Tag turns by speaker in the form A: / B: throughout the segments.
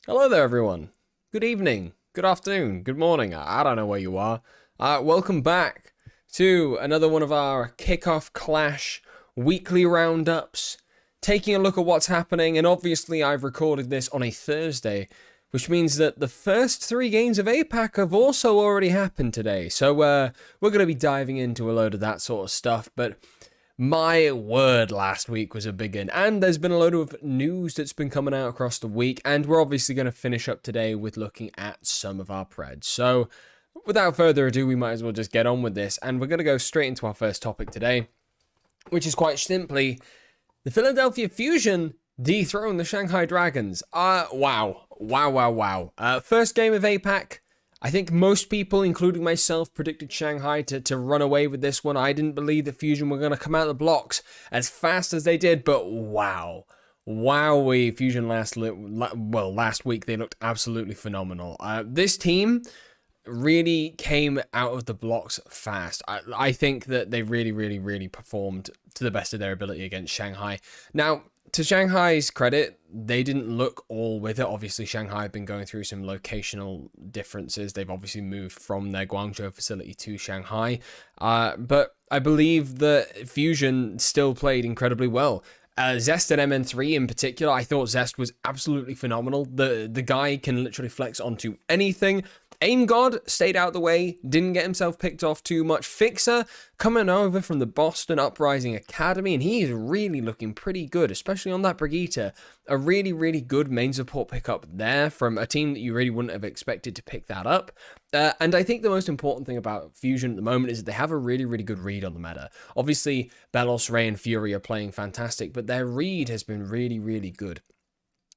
A: Hello there, everyone. Good evening, good afternoon, good morning. I don't know where you are. Welcome back to another one of our Kickoff Clash weekly roundups, taking a look at what's happening. And obviously, I've recorded this on a Thursday, which means that the first three games of APAC have also already happened today. So we're going to be diving into a load of that sort of stuff. But my word, last week was a big one, and there's been a load of news that's been coming out across the week, and we're obviously going to finish up today with looking at some of our Preds. So, without further ado, we might as well just get on with this, and we're going to go straight into our first topic today, which is quite simply, the Philadelphia Fusion dethroned the Shanghai Dragons. Wow. First game of APAC. I think most people, including myself, predicted Shanghai to run away with this one. I didn't believe that Fusion were going to come out of the blocks as fast as they did, but wow. Wowee, Fusion last week, they looked absolutely phenomenal. This team really came out of the blocks fast. I think that they really performed to the best of their ability against Shanghai. Now, to Shanghai's credit, they didn't look all with it. Obviously, Shanghai have been going through some locational differences. They've obviously moved from their Guangzhou facility to Shanghai. But I believe that Fusion still played incredibly well. Zest at MN3 in particular, I thought Zest was absolutely phenomenal. The guy can literally flex onto anything. Aim God stayed out of the way, didn't get himself picked off too much. Fixer coming over from the Boston Uprising Academy, and he is really looking pretty good, especially on that Brigitte. A really good main support pickup there from a team that you really wouldn't have expected to pick that up. And I think the most important thing about Fusion at the moment is that they have a really good read on the meta. Obviously, Belos, Ray, and Fury are playing fantastic, but their read has been really good.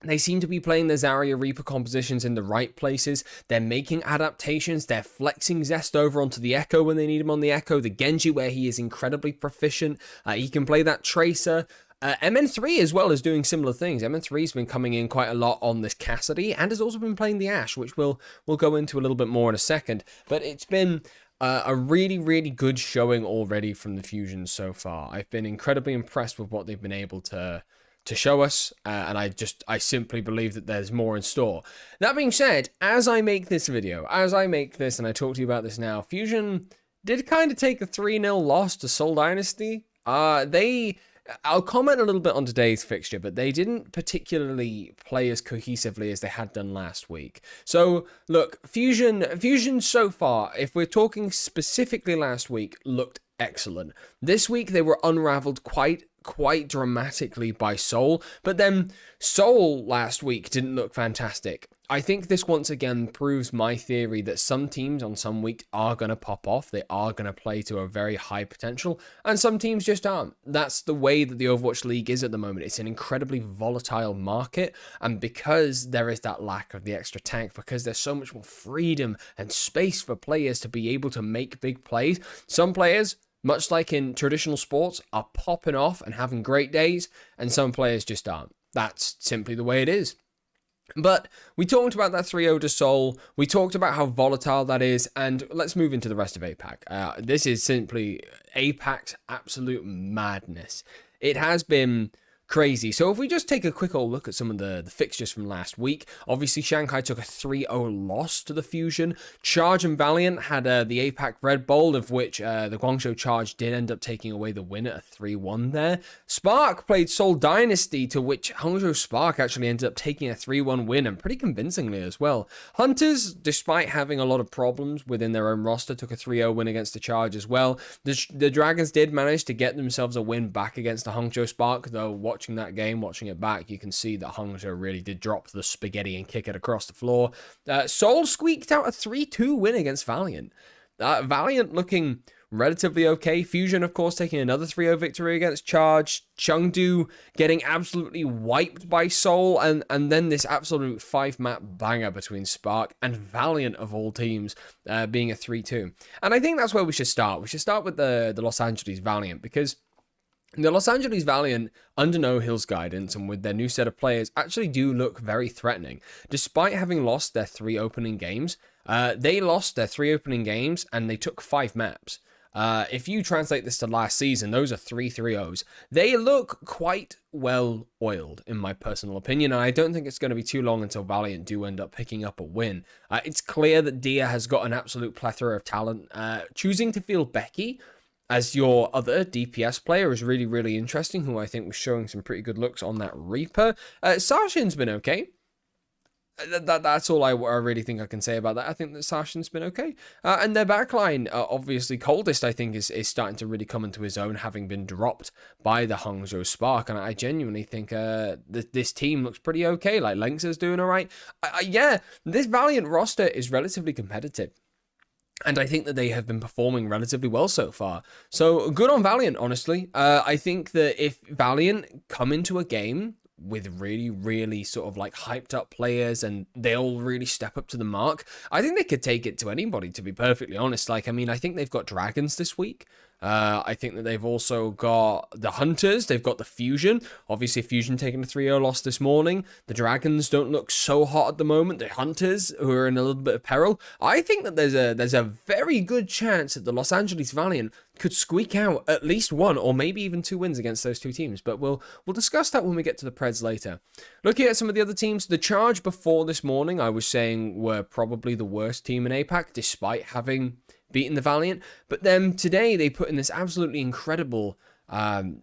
A: They seem to be playing the Zarya Reaper compositions in the right places. They're making adaptations. They're flexing Zest over onto the Echo when they need him on the Echo. The Genji, where he is incredibly proficient. He can play that Tracer. MN3 as well is doing similar things. MN3's been coming in quite a lot on this Cassidy and has also been playing the Ashe, which we'll go into a little bit more in a second. But it's been a really good showing already from the Fusion so far. I've been incredibly impressed with what they've been able to show us, and I simply believe that there's more in store. That being said, as I make this video, and I talk to you about this now, Fusion did kind of take a 3-0 loss to Seoul Dynasty. I'll comment a little bit on today's fixture, but they didn't particularly play as cohesively as they had done last week. So, look, Fusion so far, if we're talking specifically last week, looked excellent. This week, they were unraveled quite dramatically by Seoul, but then Seoul last week didn't look fantastic. I think this once again proves my theory that some teams on some week are going to pop off, they are going to play to a very high potential, and some teams just aren't. That's the way that the Overwatch League is at the moment. It's an incredibly volatile market, and because there is that lack of the extra tank, because there's so much more freedom and space for players to be able to make big plays, some players, much like in traditional sports, are popping off and having great days, and some players just aren't. That's simply the way it is. But we talked about that 3-0 to Seoul, we talked about how volatile that is, and let's move into the rest of APAC. This is simply APAC's absolute madness. It has been crazy. So if we just take a quick old look at some of the fixtures from last week, obviously Shanghai took a 3-0 loss to the Fusion. Charge and Valiant had the APAC Red Bowl, of which the Guangzhou Charge did end up taking away the win at a 3-1 there. Spark played Seoul Dynasty, to which Hangzhou Spark actually ended up taking a 3-1 win, and pretty convincingly as well. Hunters, despite having a lot of problems within their own roster, took a 3-0 win against the Charge as well. The Dragons did manage to get themselves a win back against the Hangzhou Spark, though watching that game, watching it back, you can see that Hangzhou really did drop the spaghetti and kick it across the floor. Seoul squeaked out a 3-2 win against Valiant. Valiant looking relatively okay. Fusion, of course, taking another 3-0 victory against Charge. Chengdu getting absolutely wiped by Seoul, and then this absolute 5-map banger between Spark and Valiant, of all teams, being a 3-2. And I think that's where we should start. We should start with the Los Angeles Valiant, because the Los Angeles Valiant, under No Hill's guidance and with their new set of players, actually do look very threatening. Despite having lost their 3 opening games, they lost their 3 opening games and they took 5 maps. If you translate this to last season, those are 3-3-0s. They look quite well oiled, in my personal opinion, and I don't think it's going to be too long until Valiant do end up picking up a win. It's clear that Dia has got an absolute plethora of talent. Choosing to field Becky as your other DPS player is really, really interesting, who I think was showing some pretty good looks on that Reaper. Sarshin's been okay. That's all I really think I can say about that. I think that Sarshin's been okay. And their backline, obviously Coldest, I think, is starting to really come into his own, having been dropped by the Hangzhou Spark. And I genuinely think this team looks pretty okay. Like, Lynx's doing all right. Yeah, this Valiant roster is relatively competitive. And I think that they have been performing relatively well so far. So good on Valiant, honestly. I think that if Valiant come into a game with really, really sort of like hyped up players and they all really step up to the mark, I think they could take it to anybody, to be perfectly honest. Like, I mean, I think they've got Dragons this week. I think that they've also got the Hunters. They've got the Fusion. Obviously, Fusion taking a 3-0 loss this morning. The Dragons don't look so hot at the moment. The Hunters, who are in a little bit of peril. I think that there's a very good chance that the Los Angeles Valiant could squeak out at least one or maybe even 2 wins against those two teams. But we'll discuss that when we get to the Preds later. Looking at some of the other teams, the Charge before this morning, I was saying were probably the worst team in APAC, despite having beaten the Valiant. But then today they put in this absolutely incredible, they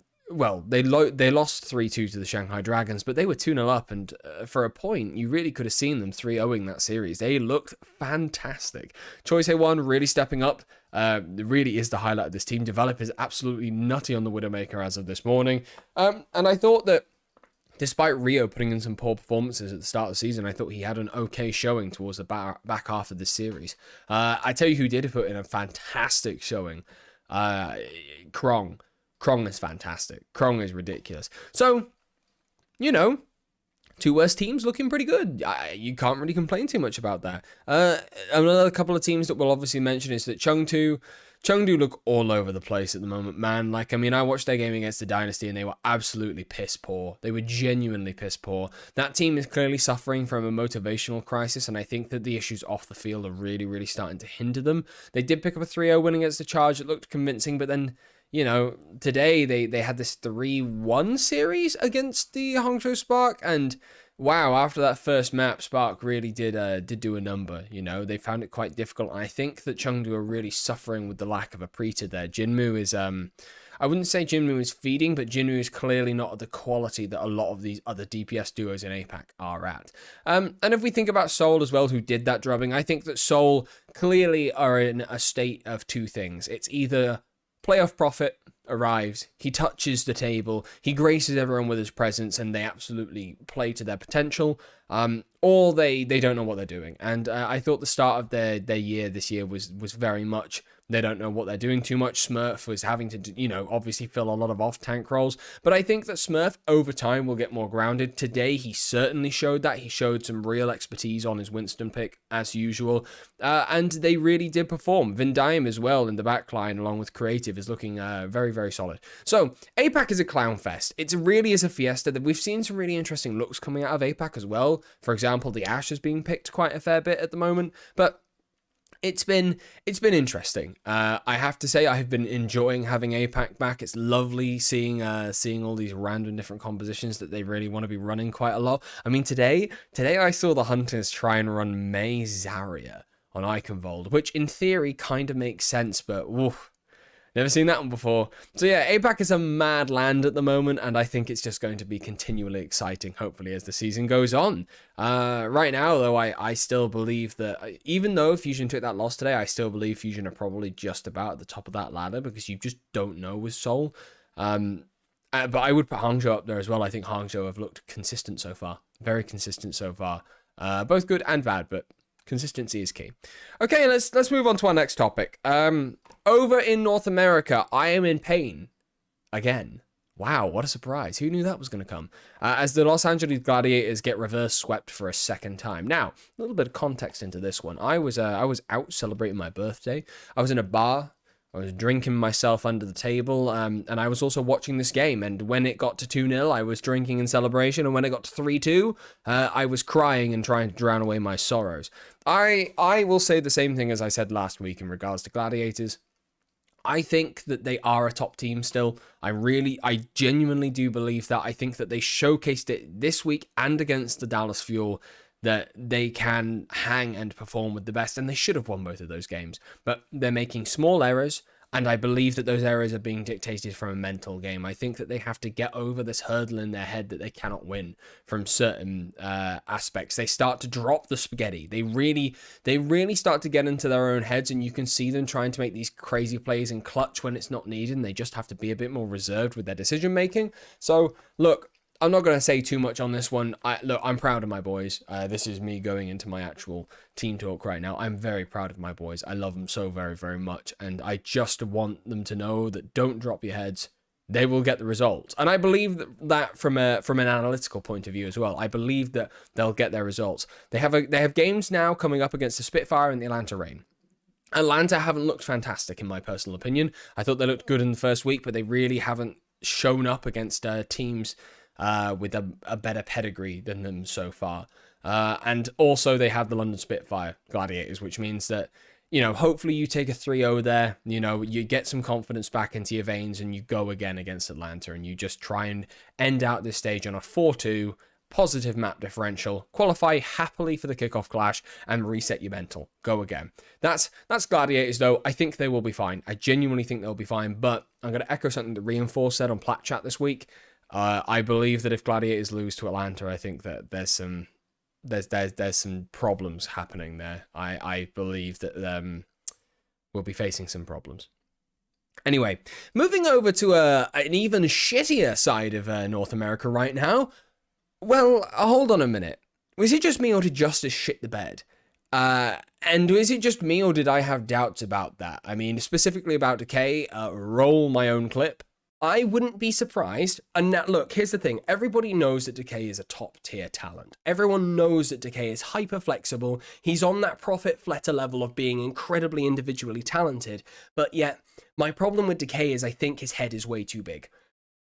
A: lost 3-2 to the Shanghai Dragons, but they were 2-0 up, and for a point, you really could have seen them 3-0ing that series. They looked fantastic. Choi Se-won really stepping up. Really is the highlight of this team. Develop is absolutely nutty on the Widowmaker as of this morning. And I thought that despite Rio putting in some poor performances at the start of the season, I thought he had an okay showing towards the back half of this series. I tell you who did put in a fantastic showing. Krong. Krong is fantastic. Krong is ridiculous. So, you know, 2 worst teams looking pretty good. You can't really complain too much about that. Another couple of teams that we'll obviously mention is that Chengdu look all over the place at the moment, man. Like, I mean, I watched their game against the Dynasty and they were absolutely piss poor. They were genuinely piss poor. That team is clearly suffering from a motivational crisis, and I think that the issues off the field are really, really starting to hinder them. They did pick up a 3-0 win against the Charge. It looked convincing, but then, you know, today they had this 3-1 series against the Hangzhou Spark, and wow, after that first map, Spark really did do a number. You know, they found it quite difficult. And I think that Chengdu are really suffering with the lack of a Preeta there. Jinmu is, I wouldn't say Jinmu is feeding, but Jinmu is clearly not at the quality that a lot of these other DPS duos in APAC are at. And if we think about Seoul as well, who did that drubbing, I think that Seoul clearly are in a state of 2 things. It's either playoff Prophet arrives, he touches the table, he graces everyone with his presence, and they absolutely play to their potential, or they don't know what they're doing. And I thought the start of their year this year was very much they don't know what they're doing too much. Smurf was having to, you know, obviously fill a lot of off-tank roles, but I think that Smurf over time will get more grounded. Today, he certainly showed that. He showed some real expertise on his Winston pick, as usual, and they really did perform. Vindime as well in the backline, along with Creative, is looking very, very solid. So, APAC is a clown fest. It really is a fiesta. That we've seen some really interesting looks coming out of APAC as well. For example, the Ashe is being picked quite a fair bit at the moment, but it's been interesting. I have to say I have been enjoying having APAC back. It's lovely seeing all these random different compositions that they really want to be running quite a lot. I mean, today I saw the Hunters try and run Mei Zarya on Iconvold, which in theory kind of makes sense, but woof. Never seen that one before. So yeah, APAC is a mad land at the moment, and I think it's just going to be continually exciting, hopefully, as the season goes on. Right now, though, I still believe that, even though Fusion took that loss today, I still believe Fusion are probably just about at the top of that ladder, because you just don't know with Seoul. But I would put Hangzhou up there as well. I think Hangzhou have looked consistent so far. Very consistent so far. Both good and bad, but consistency is key. Okay, let's move on to our next topic. Over in North America, I am in pain again. Wow, what a surprise. Who knew that was going to come? As the Los Angeles Gladiators get reverse swept for a second time. Now, a little bit of context into this one. I was out celebrating my birthday. I was in a bar. I was drinking myself under the table, and I was also watching this game. And when it got to 2-0, I was drinking in celebration. And when it got to 3-2, I was crying and trying to drown away my sorrows. I will say the same thing as I said last week in regards to Gladiators. I think that they are a top team still. I genuinely do believe that. I think that they showcased it this week and against the Dallas Fuel that they can hang and perform with the best, and they should have won both of those games. But they're making small errors, and I believe that those errors are being dictated from a mental game. I think that they have to get over this hurdle in their head that they cannot win from certain aspects. They start to drop the spaghetti. They really start to get into their own heads, and you can see them trying to make these crazy plays in clutch when it's not needed, and they just have to be a bit more reserved with their decision making. So, look, I'm not going to say too much on this one. I'm proud of my boys. This is me going into my actual team talk right now. I'm very proud of my boys. I love them so very, very much. And I just want them to know that don't drop your heads. They will get the results. And I believe that from an analytical point of view as well. I believe that they'll get their results. They have games now coming up against the Spitfire and the Atlanta Reign. Atlanta haven't looked fantastic in my personal opinion. I thought they looked good in the first week, but they really haven't shown up against teams with a better pedigree than them so far. And also they have the London Spitfire Gladiators, which means that, hopefully you take a 3-0 there, you get some confidence back into your veins and you go again against Atlanta and you just try and end out this stage on a 4-2 positive map differential, qualify happily for the kickoff clash and reset your mental. Go again. That's Gladiators though. I think they will be fine. I genuinely think they'll be fine, but I'm going to echo something that Reinforce said on Plat Chat this week. I believe that if Gladiators lose to Atlanta, I think that there's some problems happening there. I believe that we'll be facing some problems. Anyway, moving over to an even shittier side of North America right now. Well, hold on a minute. Was it just me or did Justice shit the bed? And is it just me or did I have doubts about that? I mean, specifically about Decay, roll my own clip. I wouldn't be surprised. And now, look, here's the thing. Everybody knows that Decay is a top-tier talent. Everyone knows that Decay is hyper-flexible. He's on that Prophet Fletter level of being incredibly individually talented. But yet, my problem with Decay is I think his head is way too big.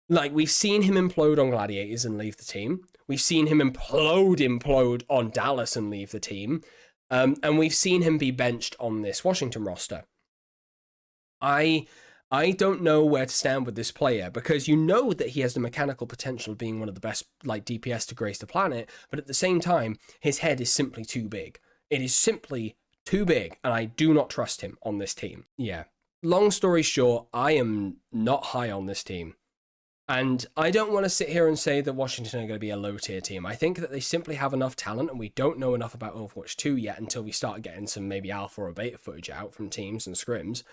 A: Like, we've seen him implode on Gladiators and leave the team. We've seen him implode on Dallas and leave the team. And we've seen him be benched on this Washington roster. I don't know where to stand with this player because you know that he has the mechanical potential of being one of the best DPS to grace the planet, but at the same time, his head is simply too big. It is simply too big, and I do not trust him on this team. Yeah. Long story short, I am not high on this team. And I don't want to sit here and say that Washington are going to be a low-tier team. I think that they simply have enough talent, and we don't know enough about Overwatch 2 yet until we start getting some maybe alpha or beta footage out from teams and scrims.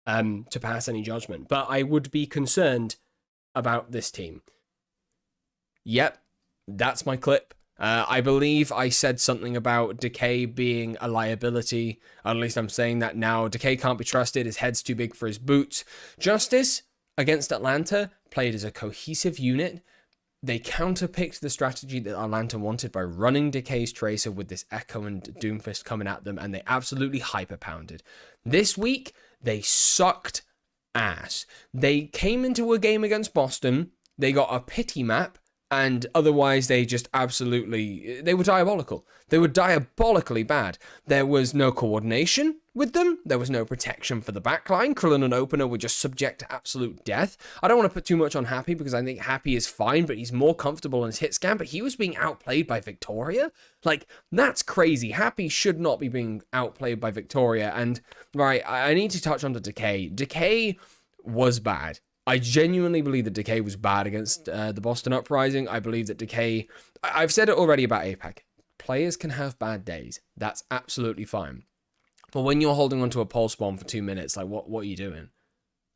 A: To pass any judgment. But I would be concerned about this team. Yep, that's my clip. I believe I said something about Decay being a liability. At least I'm saying that now. Decay can't be trusted. His head's too big for his boots. Justice against Atlanta played as a cohesive unit. They counterpicked the strategy that Atlanta wanted by running Decay's Tracer with this Echo and Doomfist coming at them, and they absolutely hyper-pounded. This week, they sucked ass. They came into a game against Boston, they got a pity map, and otherwise they just absolutely... They were diabolical. They were diabolically bad. There was no coordination with them. There was no protection for the backline. Krillin and Opener were just subject to absolute death. I don't want to put too much on Happy because I think Happy is fine, but he's more comfortable in his hit scan, but he was being outplayed by Victoria? Like, that's crazy. Happy should not be being outplayed by Victoria. And, right, I need to touch on the Decay. Decay was bad. I genuinely believe that Decay was bad against the Boston Uprising. I believe that Decay... I've said it already about APAC. Players can have bad days. That's absolutely fine. But when you're holding onto a pulse bomb for 2 minutes, like, what are you doing?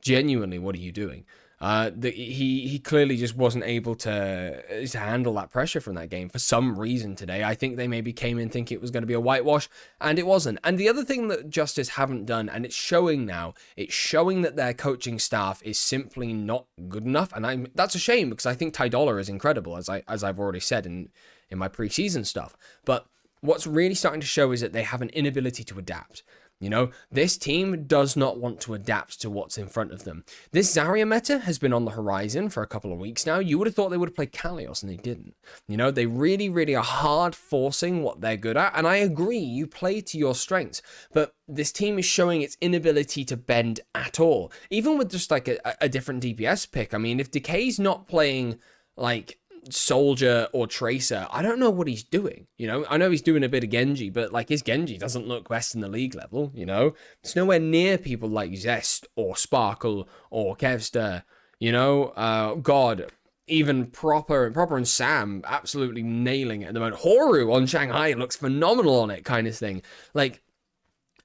A: Genuinely, what are you doing? He clearly just wasn't able to handle that pressure from that game for some reason today. I think they maybe came in thinking it was going to be a whitewash, and it wasn't. And the other thing that Justice haven't done, and it's showing now, it's showing that their coaching staff is simply not good enough, and that's a shame because I think Ty Dollar is incredible, as I've already said in my preseason stuff. But what's really starting to show is that they have an inability to adapt. You know, this team does not want to adapt to what's in front of them. This Zarya meta has been on the horizon for a couple of weeks now. You would have thought they would have played Kalios, and they didn't. You know, they really, really are hard forcing what they're good at. And I agree, you play to your strengths. But this team is showing its inability to bend at all. Even with just like a different DPS pick. I mean, if Decay's not playing like Soldier or Tracer, I don't know what he's doing. You know, I know he's doing a bit of Genji, but like his Genji doesn't look best in the league level. You know, it's nowhere near people like Zest or Sparkle or Kevster. You know, God, even Proper and Sam absolutely nailing it at the moment. Horu on Shanghai looks phenomenal on it, kind of thing. Like,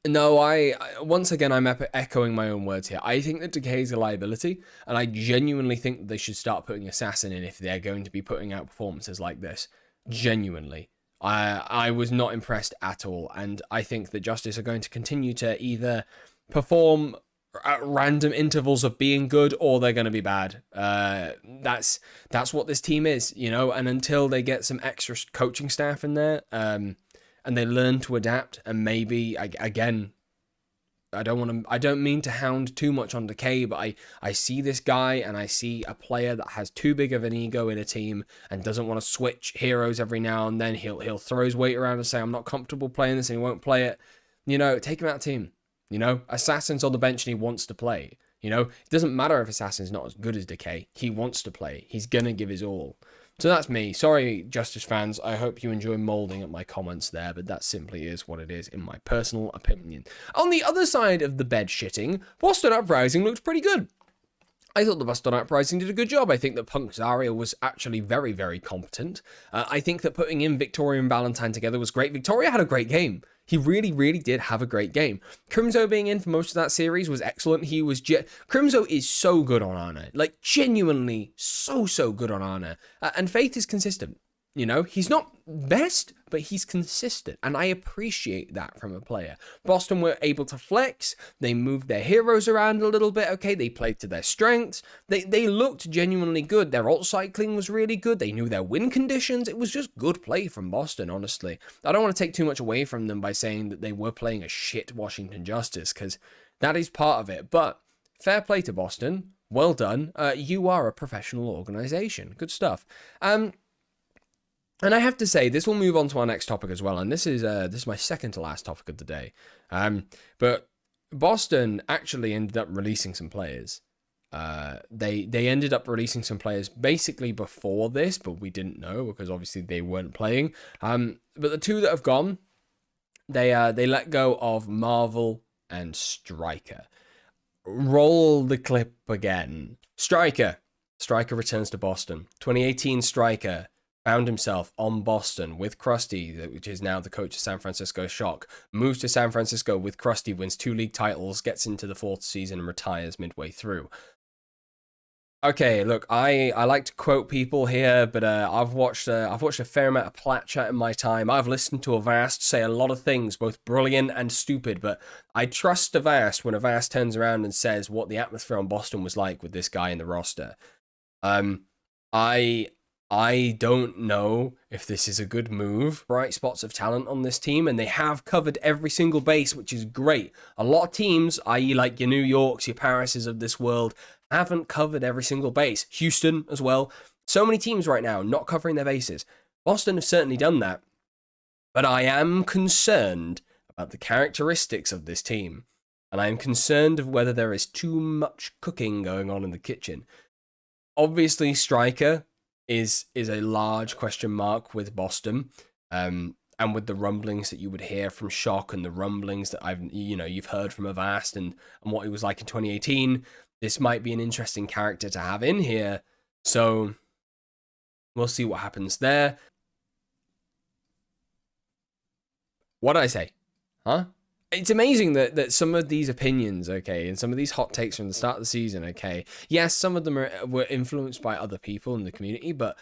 A: no, once again, I'm echoing my own words here. I think that Decay is a liability, and I genuinely think that they should start putting Assassin in if they're going to be putting out performances like this. Genuinely. I was not impressed at all, and I think that Justice are going to continue to either perform at random intervals of being good, or they're going to be bad. That's what this team is, you know, and until they get some extra coaching staff in there, and they learn to adapt, and maybe, again, I don't mean to hound too much on Decay, but I see this guy, and I see a player that has too big of an ego in a team, and doesn't want to switch heroes every now and then. He'll throw his weight around and say, I'm not comfortable playing this, and he won't play it. You know, take him out of the team. You know, Assassin's on the bench, and he wants to play. You know, it doesn't matter if Assassin's not as good as Decay. He wants to play. He's gonna give his all. So that's me. Sorry, Justice fans. I hope you enjoy molding at my comments there, but that simply is what it is, in my personal opinion. On the other side of the bed shitting, Boston Uprising looked pretty good. I thought the Boston Uprising did a good job. I think that Punk Zarya was actually very, very competent. I think that putting in Victoria and Valentine together was great. Victoria had a great game. He really, really did have a great game. Crimzo being in for most of that series was excellent. Crimzo is so good on Ana. Like, genuinely so good on Ana. And Faith is consistent. You know, he's not best, but he's consistent. And I appreciate that from a player. Boston were able to flex. They moved their heroes around a little bit. Okay, they played to their strengths. They looked genuinely good. Their ult cycling was really good. They knew their win conditions. It was just good play from Boston, honestly. I don't want to take too much away from them by saying that they were playing a shit Washington Justice, because that is part of it. But fair play to Boston. Well done. You are a professional organization. Good stuff. And I have to say, this will move on to our next topic as well, and this is my second to last topic of the day. But Boston actually ended up releasing some players. They ended up releasing some players basically before this, but we didn't know because obviously they weren't playing. But the two that have gone, they let go of Marvel and Striker. Roll the clip again. Striker returns to Boston. 2018 Striker found himself on Boston with Krusty, which is now the coach of San Francisco Shock, moves to San Francisco with Krusty, wins 2 league titles, gets into the 4th season and retires midway through. Okay, look, I like to quote people here, but I've watched a fair amount of Plat Chat in my time. I've listened to Avast say a lot of things, both brilliant and stupid, but I trust Avast when Avast turns around and says what the atmosphere on Boston was like with this guy in the roster. I don't know if this is a good move. Bright spots of talent on this team, and they have covered every single base, which is great. A lot of teams, i.e. like your New Yorks, your Parises of this world, haven't covered every single base. Houston as well. So many teams right now not covering their bases. Boston have certainly done that. But I am concerned about the characteristics of this team. And I am concerned of whether there is too much cooking going on in the kitchen. Obviously, Striker is a large question mark with Boston, and with the rumblings that you would hear from Shock and the rumblings that you've heard from Avast and what he was like in 2018, this might be an interesting character to have in here. So we'll see what happens there. What did I say? Huh? It's amazing that some of these opinions, okay, and some of these hot takes from the start of the season, okay, yes, some of them were influenced by other people in the community, but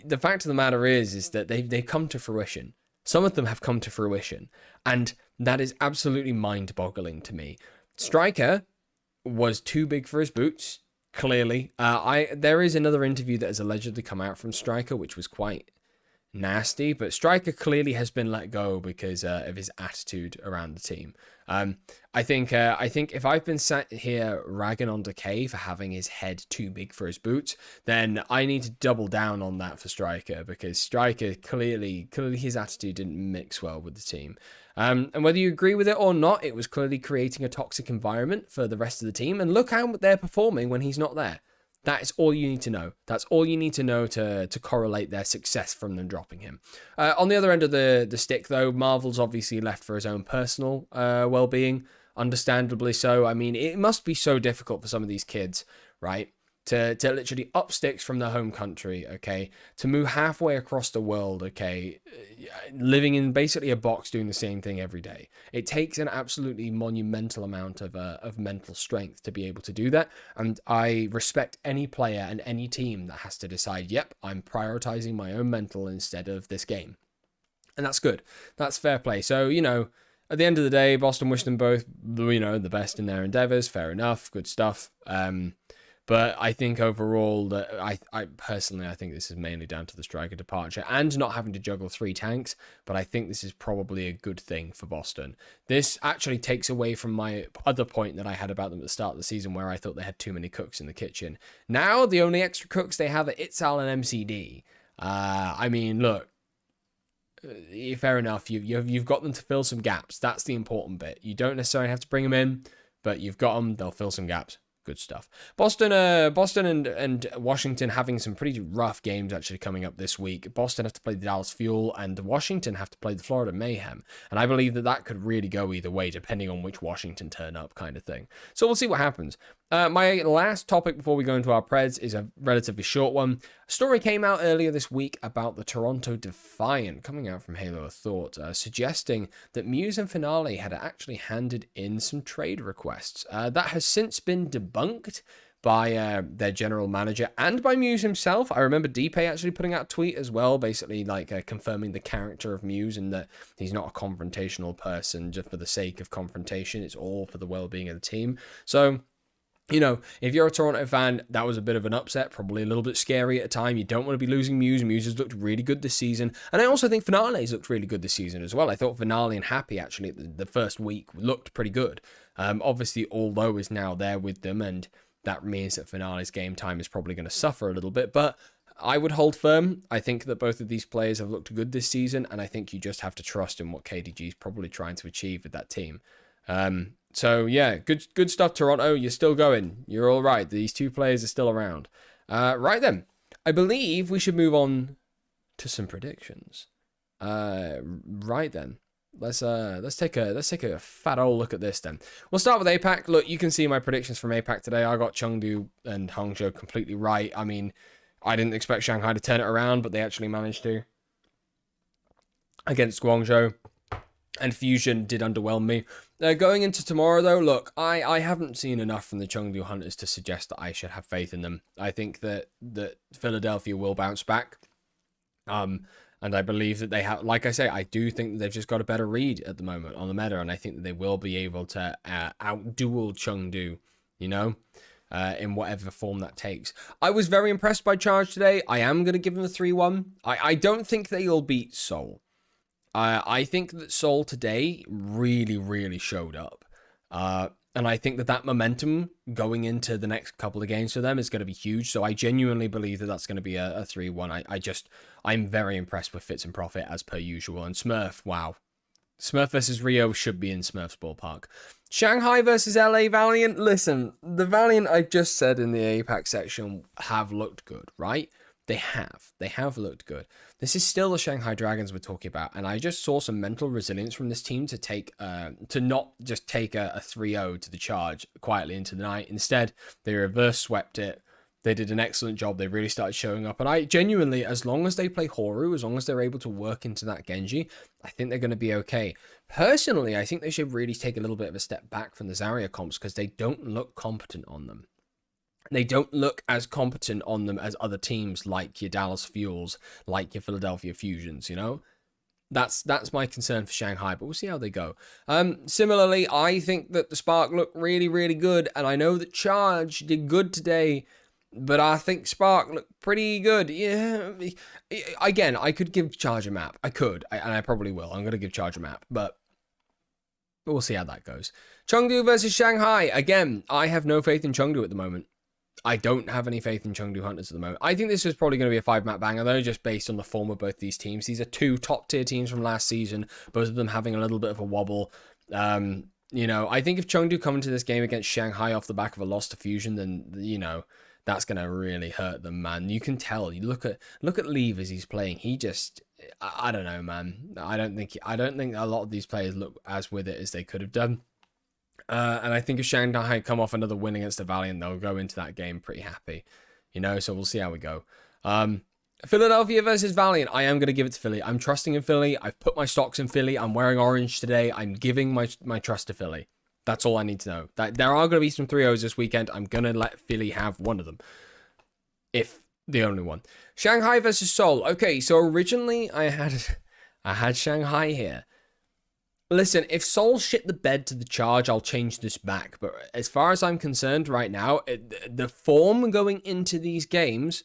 A: the fact of the matter is that they've come to fruition. Some of them have come to fruition, and that is absolutely mind-boggling to me. Striker was too big for his boots, clearly. There is another interview that has allegedly come out from Striker, which was quite nasty, but Striker clearly has been let go because of his attitude around the team. I think if I've been sat here ragging on Decay for having his head too big for his boots, then I need to double down on that for Striker, because Striker clearly his attitude didn't mix well with the team. And whether you agree with it or not, it was clearly creating a toxic environment for the rest of the team. And look how they're performing when he's not there. That is all you need to know. That's all you need to know to correlate their success from them dropping him. On the other end of the stick, though, Marvel's obviously left for his own personal well-being, understandably so. I mean, it must be so difficult for some of these kids, right, to literally up sticks from their home country, okay, to move halfway across the world, okay, living in basically a box doing the same thing every day. It takes an absolutely monumental amount of mental strength to be able to do that, and I respect any player and any team that has to decide, yep, I'm prioritizing my own mental instead of this game. And that's good. That's fair play. So, you know, at the end of the day, Boston wish them both, you know, the best in their endeavors. Fair enough. Good stuff. But I think overall, that I personally, I think this is mainly down to the Striker departure and not having to juggle 3 tanks. But I think this is probably a good thing for Boston. This actually takes away from my other point that I had about them at the start of the season, where I thought they had too many cooks in the kitchen. Now, the only extra cooks they have are Itzal and MCD. I mean, look, fair enough. You've got them to fill some gaps. That's the important bit. You don't necessarily have to bring them in, but you've got them. They'll fill some gaps. Good stuff. Boston and Washington having some pretty rough games actually coming up this week. Boston have to play the Dallas Fuel, and Washington have to play the Florida Mayhem. And I believe that could really go either way, depending on which Washington turn up, kind of thing. So we'll see what happens. My last topic before we go into our Preds is a relatively short one. A story came out earlier this week about the Toronto Defiant, coming out from Halo of Thought, suggesting that Muse and Finale had actually handed in some trade requests. That has since been debunked by their general manager and by Muse himself. I remember Deepe actually putting out a tweet as well, basically like confirming the character of Muse and that he's not a confrontational person just for the sake of confrontation. It's all for the well-being of the team. So, you know, if you're a Toronto fan, that was a bit of an upset, probably a little bit scary at a time. You don't want to be losing Muse. Muse has looked really good this season. And I also think Finale's looked really good this season as well. I thought Finale and Happy actually the first week looked pretty good. Obviously, Although is now there with them, and that means that Finale's game time is probably going to suffer a little bit. But I would hold firm. I think that both of these players have looked good this season, and I think you just have to trust in what KDG is probably trying to achieve with that team. So yeah, good stuff, Toronto. You're still going. You're all right. These 2 players are still around. Right then, I believe we should move on to some predictions. Right then, let's take a fat old look at this then. We'll start with APAC. Look, you can see my predictions from APAC today. I got Chengdu and Hangzhou completely right. I mean, I didn't expect Shanghai to turn it around, but they actually managed to against Guangzhou. And Fusion did underwhelm me. Going into tomorrow, though, look, I haven't seen enough from the Chengdu Hunters to suggest that I should have faith in them. I think that Philadelphia will bounce back. And I believe that they have, like I say, I do think that they've just got a better read at the moment on the meta, and I think that they will be able to out-duel Chengdu, you know, in whatever form that takes. I was very impressed by Charge today. I am going to give them a 3-1. I don't think they'll beat Seoul. I think that Seoul today really, really showed up. And I think that momentum going into the next couple of games for them is going to be huge. So I genuinely believe that that's going to be a 3-1. I'm very impressed with Fitz and Profit as per usual. And Smurf, wow. Smurf versus Rio should be in Smurf's ballpark. Shanghai versus LA Valiant. Listen, the Valiant I've just said in the APAC section have looked good, right? They have looked good. This is still the Shanghai Dragons we're talking about, and I just saw some mental resilience from this team to not just take a 3-0 to the Charge quietly into the night. Instead, they reverse swept it. They did an excellent job. They really started showing up, and I genuinely, as long as they play Horu, as long as they're able to work into that Genji, I think they're going to be okay. Personally, I think they should really take a little bit of a step back from the Zarya comps because they don't look competent on them. They don't look as competent on them as other teams like your Dallas Fuels, like your Philadelphia Fusions, you know? That's my concern for Shanghai, but we'll see how they go. Similarly, I think that the Spark looked really, really good, and I know that Charge did good today, But I think Spark looked pretty good. Yeah. Again, I could give Charge a map. I could, and I probably will. I'm going to give Charge a map, but we'll see how that goes. Chengdu versus Shanghai. Again, I have no faith in Chengdu at the moment. I don't have any faith in Chengdu Hunters at the moment. I think this is probably going to be a 5-map banger, though, just based on the form of both these teams. These are two top-tier teams from last season, both of them having a little bit of a wobble. You know, I think if Chengdu come into this game against Shanghai off the back of a loss to Fusion, then, you know, that's going to really hurt them, man. You can tell. You look at Leave as he's playing. He just, I don't know, man. I don't think a lot of these players look as with it as they could have done. And I think if Shanghai come off another win against the Valiant, they'll go into that game pretty happy, you know. So we'll see how we go. Philadelphia versus Valiant. I am going to give it to Philly. I'm trusting in Philly. I've put my stocks in Philly. I'm wearing orange today. I'm giving my trust to Philly. That's all I need to know. That there are going to be some 3-0s this weekend. I'm going to let Philly have one of them, if the only one. Shanghai versus Seoul. Okay, so originally I had Shanghai here. Listen, if Seoul shit the bed to the Charge, I'll change this back. But as far as I'm concerned right now, the form going into these games,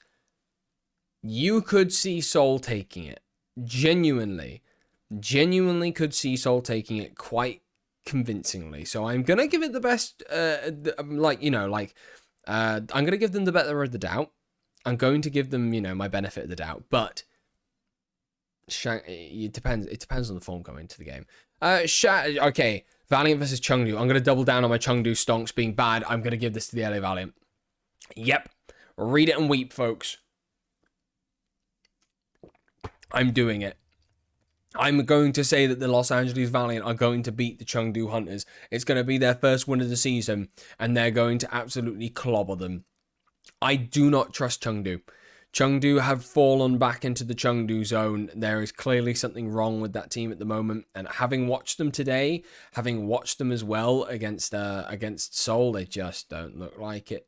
A: you could see Seoul taking it. Genuinely could see Seoul taking it quite convincingly. So I'm going to give it the best, I'm going to give them the better of the doubt. I'm going to give them, you know, my benefit of the doubt. But it depends on the form going into the game. Okay, Valiant versus Chengdu. I'm going to double down on my Chengdu stonks being bad. I'm going to give this to the LA Valiant. Yep. Read it and weep, folks. I'm doing it. I'm going to say that the Los Angeles Valiant are going to beat the Chengdu Hunters. It's going to be their first win of the season, and they're going to absolutely clobber them. I do not trust Chengdu. Chengdu have fallen back into the Chengdu zone. There is clearly something wrong with that team at the moment. And having watched them today, having watched them as well against Seoul, they just don't look like it.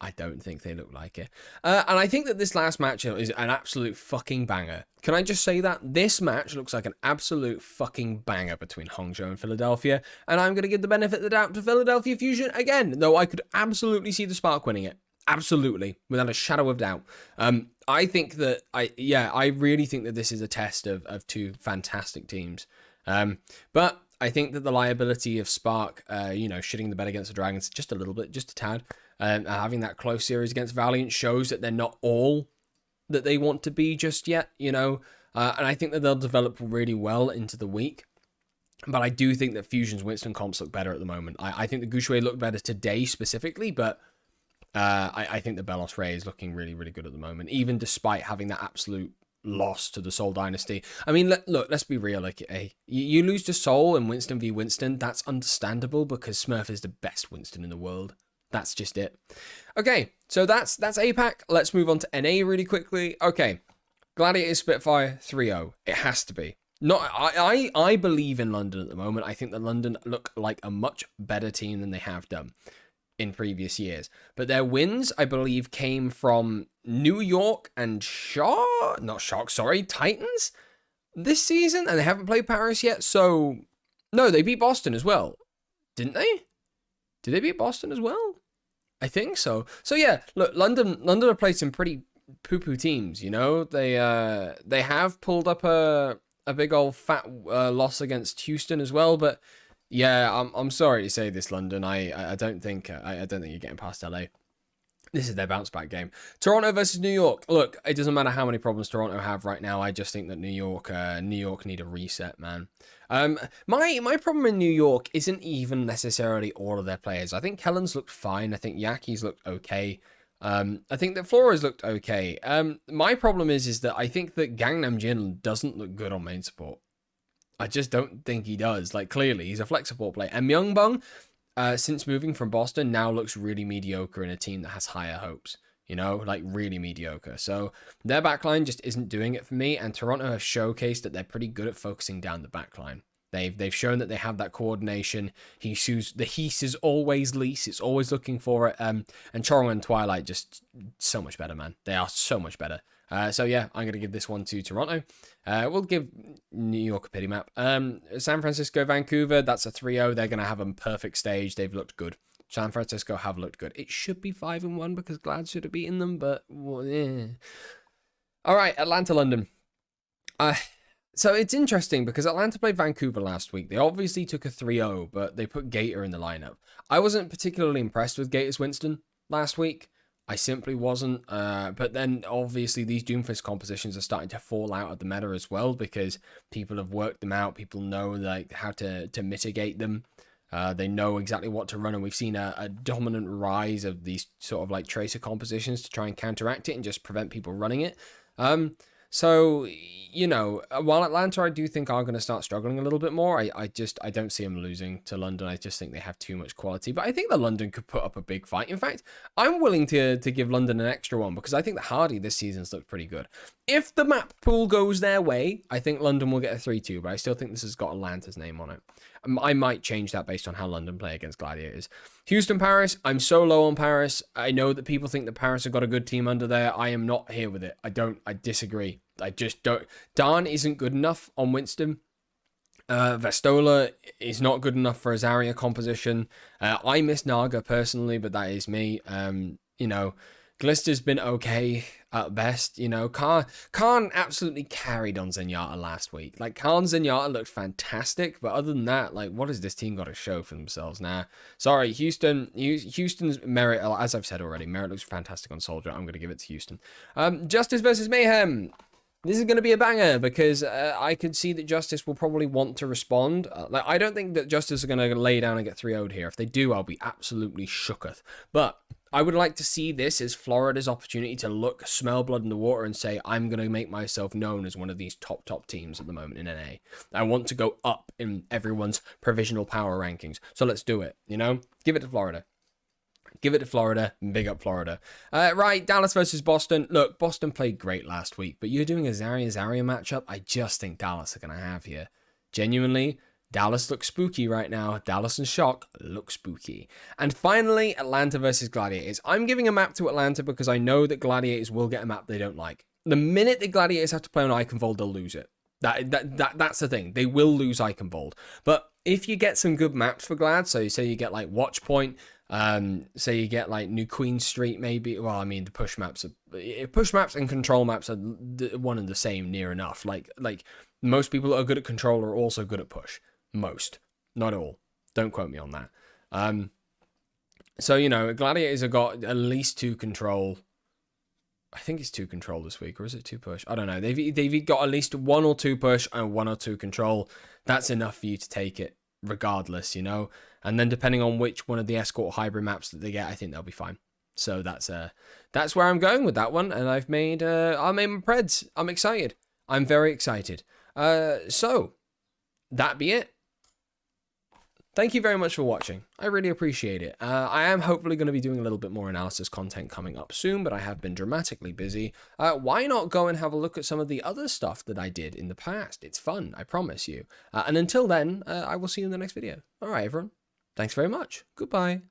A: I don't think they look like it. And I think that this last match is an absolute fucking banger. Can I just say that? This match looks like an absolute fucking banger between Hangzhou and Philadelphia. And I'm going to give the benefit of the doubt to Philadelphia Fusion again, though I could absolutely see the Spark winning it. Absolutely, without a shadow of doubt. I think that I really think that this is a test of two fantastic teams. But I think that the liability of Spark, shitting the bed against the Dragons just a little bit, just a tad, having that close series against Valiant shows that they're not all that they want to be just yet, you know. And I think that they'll develop really well into the week. But I do think that Fusion's Winston comps look better at the moment. I think the Gouchouet looked better today specifically, but I think the Belos Ray is looking really, really good at the moment, even despite having that absolute loss to the Seoul Dynasty. I mean, look, let's be real. Like, you lose to Seoul and Winston v Winston, that's understandable because Smurf is the best Winston in the world. That's just it. Okay, so that's APAC. Let's move on to NA really quickly. Okay, Gladiators Spitfire 3-0. It has to be. I believe in London at the moment. I think that London look like a much better team than they have done in previous years. But their wins, I believe, came from New York and Titans this season, and they haven't played Paris yet. So, no, they beat Boston as well. Didn't they? Did they beat Boston as well? I think so. So yeah, look, London have played some pretty poo-poo teams, you know? They have pulled up a big old fat loss against Houston as well, but yeah, I'm sorry to say this, London. I don't think you're getting past LA. This is their bounce back game. Toronto versus New York. Look, it doesn't matter how many problems Toronto have right now. I just think that New York need a reset, man. My problem in New York isn't even necessarily all of their players. I think Kellen's looked fine. I think Yaki's looked okay. I think that Flores looked okay. My problem is that I think that Gangnam Jin doesn't look good on main support. I just don't think he does. Like, clearly, he's a flex support player. And Myungbong, since moving from Boston, now looks really mediocre in a team that has higher hopes. You know, like really mediocre. So their backline just isn't doing it for me. And Toronto have showcased that they're pretty good at focusing down the backline. They've shown that they have that coordination. The Heese is always lease. It's always looking for it. And Chorong and Twilight just so much better, man. They are so much better. So yeah, I'm going to give this one to Toronto. We'll give New York a pity map. San Francisco, Vancouver, that's a 3-0. They're going to have a perfect stage. They've looked good. San Francisco have looked good. It should be 5-1 because Glad should have beaten them, but well, yeah. All right, Atlanta, London. So it's interesting because Atlanta played Vancouver last week. They obviously took a 3-0, but they put Gator in the lineup. I wasn't particularly impressed with Gator's Winston last week. I simply wasn't. But then obviously these Doomfist compositions are starting to fall out of the meta as well because people have worked them out. People know like how to mitigate them. They know exactly what to run, and we've seen a dominant rise of these sort of like tracer compositions to try and counteract it and just prevent people running it. So, you know, while Atlanta, I do think are going to start struggling a little bit more, I don't see them losing to London. I just think they have too much quality. But I think that London could put up a big fight. In fact, I'm willing to give London an extra one because I think that Hardy this season's looked pretty good. If the map pool goes their way, I think London will get a 3-2, but I still think this has got Atlanta's name on it. I might change that based on how London play against Gladiators. Houston, Paris. I'm so low on Paris. I know that people think that Paris have got a good team under there. I am not here with it. I disagree. I just don't. Dan isn't good enough on Winston. Vestola is not good enough for a Zarya composition. I miss Naga personally, but that is me. You know, Glister's been okay at best. You know, Khan absolutely carried on Zenyatta last week. Like, Khan Zenyatta looked fantastic, but other than that, like, what has this team got to show for themselves now? Sorry, Houston's merit, as I've said already, merit looks fantastic on Soldier. I'm going to give it to Houston. Justice versus Mayhem. This is going to be a banger because I could see that Justice will probably want to respond. Like, I don't think that Justice are going to lay down and get 3-0'd here. If they do, I'll be absolutely shooketh. But I would like to see this as Florida's opportunity to look, smell blood in the water and say, I'm going to make myself known as one of these top teams at the moment in NA. I want to go up in everyone's provisional power rankings. So let's do it, you know? Give it to Florida. Give it to Florida. Big up Florida. Right, Dallas versus Boston. Look, Boston played great last week, but you're doing a Zarya matchup. I just think Dallas are going to have here. Genuinely, Dallas looks spooky right now. Dallas and Shock look spooky. And finally, Atlanta versus Gladiators. I'm giving a map to Atlanta because I know that Gladiators will get a map they don't like. The minute the Gladiators have to play on Iconvold, they'll lose it. That's the thing. They will lose Iconvold. But if you get some good maps for Glad, so say you get like Watchpoint, say you get like New Queen Street, maybe. Well, I mean, the push maps and control maps are one and the same near enough. Like most people that are good at control are also good at push. Most, not all. Don't quote me on that. So, you know, Gladiators have got at least 2 control. I think it's 2 control this week, or is it 2 push? I don't know. They've got at least 1 or 2 push and 1 or 2 control. That's enough for you to take it, regardless, you know. And then depending on which one of the escort hybrid maps that they get, I think they'll be fine. So that's where I'm going with that one. And I made my Preds. I'm excited. I'm very excited. So that be it. Thank you very much for watching. I really appreciate it. I am hopefully going to be doing a little bit more analysis content coming up soon, but I have been dramatically busy. Why not go and have a look at some of the other stuff that I did in the past? It's fun, I promise you. And until then, I will see you in the next video. All right, everyone. Thanks very much. Goodbye.